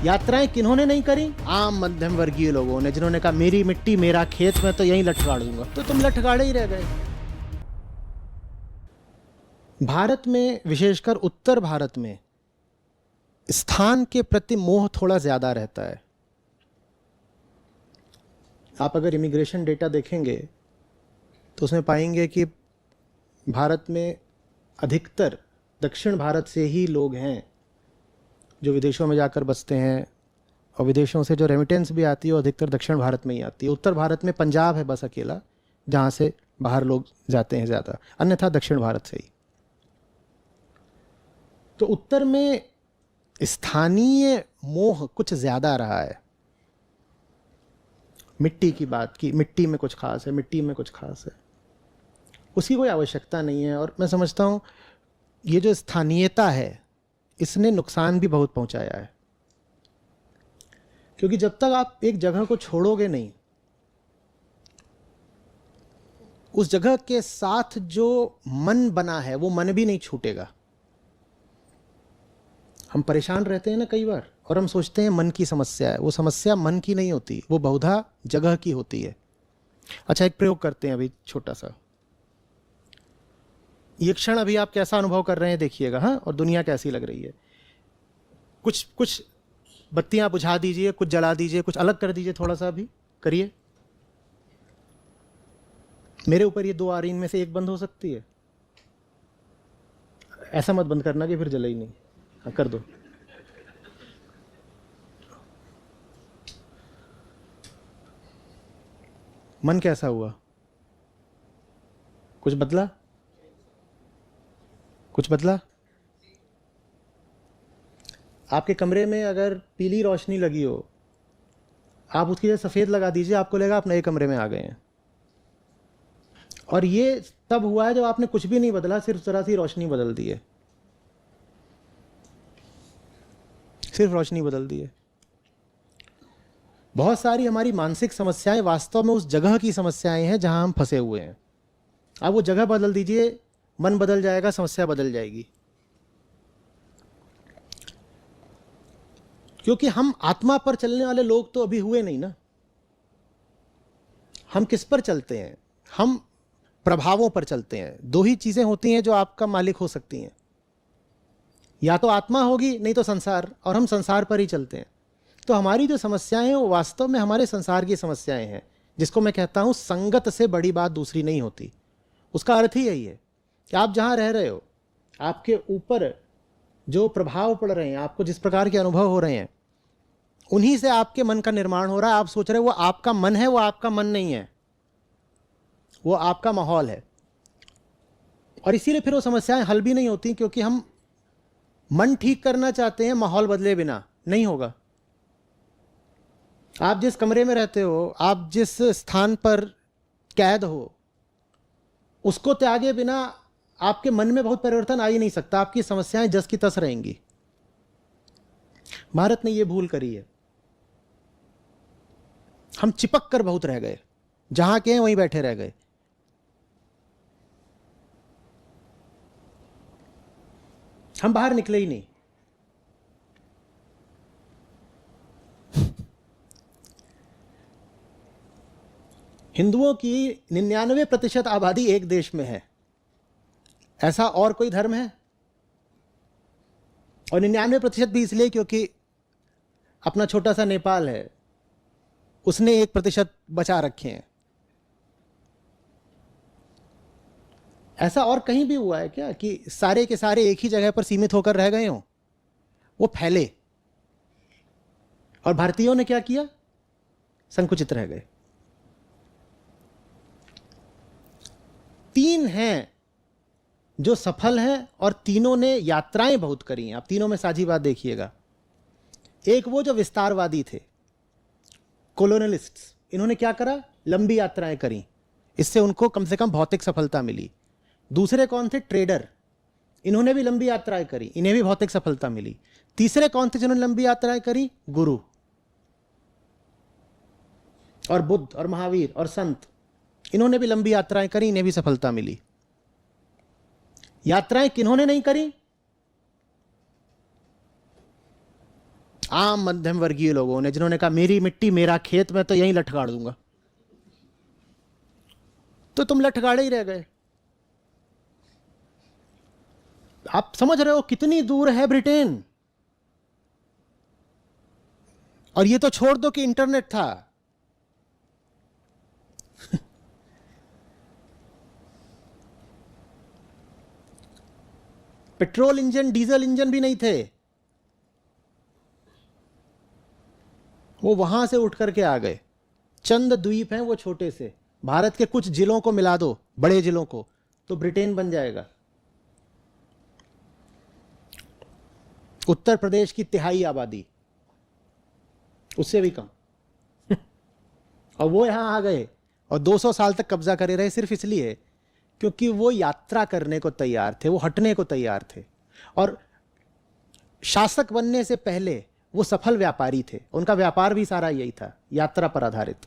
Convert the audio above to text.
यात्राएं किन्होंने नहीं करी? आम मध्यम वर्गीय लोगों ने, जिन्होंने कहा मेरी मिट्टी मेरा खेत, में तो यहीं लठगाड़ूंगा। तो तुम लठगाड़े ही रह गए। भारत में, विशेषकर उत्तर भारत में, स्थान के प्रति मोह थोड़ा ज्यादा रहता है। आप अगर इमिग्रेशन डेटा देखेंगे तो उसमें पाएंगे कि भारत में अधिकतर दक्षिण भारत से ही लोग हैं जो विदेशों में जाकर बसते हैं, और विदेशों से जो रेमिटेंस भी आती है वो अधिकतर दक्षिण भारत में ही आती है। उत्तर भारत में पंजाब है बस अकेला जहाँ से बाहर लोग जाते हैं ज़्यादा, अन्यथा दक्षिण भारत से ही। तो उत्तर में स्थानीय मोह कुछ ज़्यादा रहा है। मिट्टी की बात की, मिट्टी में कुछ खास है, मिट्टी में कुछ खास है, उसकी कोई आवश्यकता नहीं है। और मैं समझता हूँ ये जो स्थानीयता है इसने नुकसान भी बहुत पहुंचाया है, क्योंकि जब तक आप एक जगह को छोड़ोगे नहीं, उस जगह के साथ जो मन बना है वो मन भी नहीं छूटेगा। हम परेशान रहते हैं ना कई बार, और हम सोचते हैं मन की समस्या है। वो समस्या मन की नहीं होती, वो बहुधा जगह की होती है। अच्छा, एक प्रयोग करते हैं अभी छोटा सा। ये क्षण अभी आप कैसा अनुभव कर रहे हैं देखिएगा, हाँ, और दुनिया कैसी लग रही है। कुछ बत्तियां बुझा दीजिए, कुछ जला दीजिए, कुछ अलग कर दीजिए, थोड़ा सा भी करिए। मेरे ऊपर ये 2 आ रही, इनमें से एक बंद हो सकती है। ऐसा मत बंद करना कि फिर जले ही नहीं। हाँ, कर दो। मन कैसा हुआ? कुछ बदला? कुछ बदला? आपके कमरे में अगर पीली रोशनी लगी हो, आप उसकी जगह सफ़ेद लगा दीजिए, आपको लगेगा आप नए कमरे में आ गए हैं। और ये तब हुआ है जब आपने कुछ भी नहीं बदला, सिर्फ जरा सी रोशनी बदल दी है, सिर्फ रोशनी बदल दी है। बहुत सारी हमारी मानसिक समस्याएं वास्तव में उस जगह की समस्याएं हैं जहां हम फंसे हुए हैं। आप वो जगह बदल दीजिए, मन बदल जाएगा, समस्या बदल जाएगी। क्योंकि हम आत्मा पर चलने वाले लोग तो अभी हुए नहीं ना। हम किस पर चलते हैं? हम प्रभावों पर चलते हैं। 2 ही चीजें होती हैं जो आपका मालिक हो सकती हैं, या तो आत्मा होगी, नहीं तो संसार, और हम संसार पर ही चलते हैं। तो हमारी जो समस्याएं हैं वो वास्तव में हमारे संसार की समस्याएं हैं, जिसको मैं कहता हूं संगत से बड़ी बात दूसरी नहीं होती। उसका अर्थ ही यही है कि आप जहां रह रहे हो, आपके ऊपर जो प्रभाव पड़ रहे हैं, आपको जिस प्रकार के अनुभव हो रहे हैं, उन्हीं से आपके मन का निर्माण हो रहा है। आप सोच रहे हो वो आपका मन है, वो आपका मन नहीं है, वो आपका माहौल है। और इसीलिए फिर वो समस्याएं हल भी नहीं होती, क्योंकि हम मन ठीक करना चाहते हैं, माहौल बदले बिना नहीं होगा। आप जिस कमरे में रहते हो, आप जिस स्थान पर कैद हो, उसको त्यागे बिना आपके मन में बहुत परिवर्तन आ ही नहीं सकता। आपकी समस्याएं जस की तस रहेंगी। भारत ने यह भूल करी है। हम चिपक कर बहुत रह गए, जहां के हैं वहीं बैठे रह गए। हम बाहर निकले ही नहीं। हिंदुओं की 99% आबादी एक देश में है। ऐसा और कोई धर्म है? और 99% भी इसलिए क्योंकि अपना छोटा सा नेपाल है, उसने 1% बचा रखे हैं। ऐसा और कहीं भी हुआ है क्या कि सारे के सारे एक ही जगह पर सीमित होकर रह गए हों? वो फैले। और भारतीयों ने क्या किया? संकुचित रह गए। 3 हैं जो सफल हैं, और तीनों ने यात्राएं बहुत करी हैं। आप तीनों में साझी बात देखिएगा। एक वो जो विस्तारवादी थे, कॉलोनियलिस्ट्स, इन्होंने क्या करा? लंबी यात्राएं करी, इससे उनको कम से कम भौतिक सफलता मिली। दूसरे कौन थे? ट्रेडर, इन्होंने भी लंबी यात्राएं करी, इन्हें भी भौतिक सफलता मिली। तीसरे कौन थे जिन्होंने लंबी यात्राएं करी? गुरु और बुद्ध और महावीर और संत, इन्होंने भी लंबी यात्राएं करी, इन्हें भी सफलता मिली। यात्राएं किन्होंने नहीं करी? आम मध्यम वर्गीय लोगों ने, जिन्होंने कहा मेरी मिट्टी मेरा खेत, मैं तो यहीं लठगाड़ दूंगा। तो तुम लठगाड़े ही रह गए। आप समझ रहे हो कितनी दूर है ब्रिटेन। और ये तो छोड़ दो कि इंटरनेट था। पेट्रोल इंजन, डीजल इंजन भी नहीं थे। वो वहां से उठ करके आ गए। चंद द्वीप हैं वो छोटे से, भारत के कुछ जिलों को मिला दो, बड़े जिलों को, तो ब्रिटेन बन जाएगा। उत्तर प्रदेश की तिहाई आबादी, उससे भी कम। और वो यहां आ गए और 200 साल तक कब्जा करे रहे, सिर्फ इसलिए क्योंकि वो यात्रा करने को तैयार थे, वो हटने को तैयार थे। और शासक बनने से पहले वो सफल व्यापारी थे, उनका व्यापार भी सारा यही था, यात्रा पर आधारित।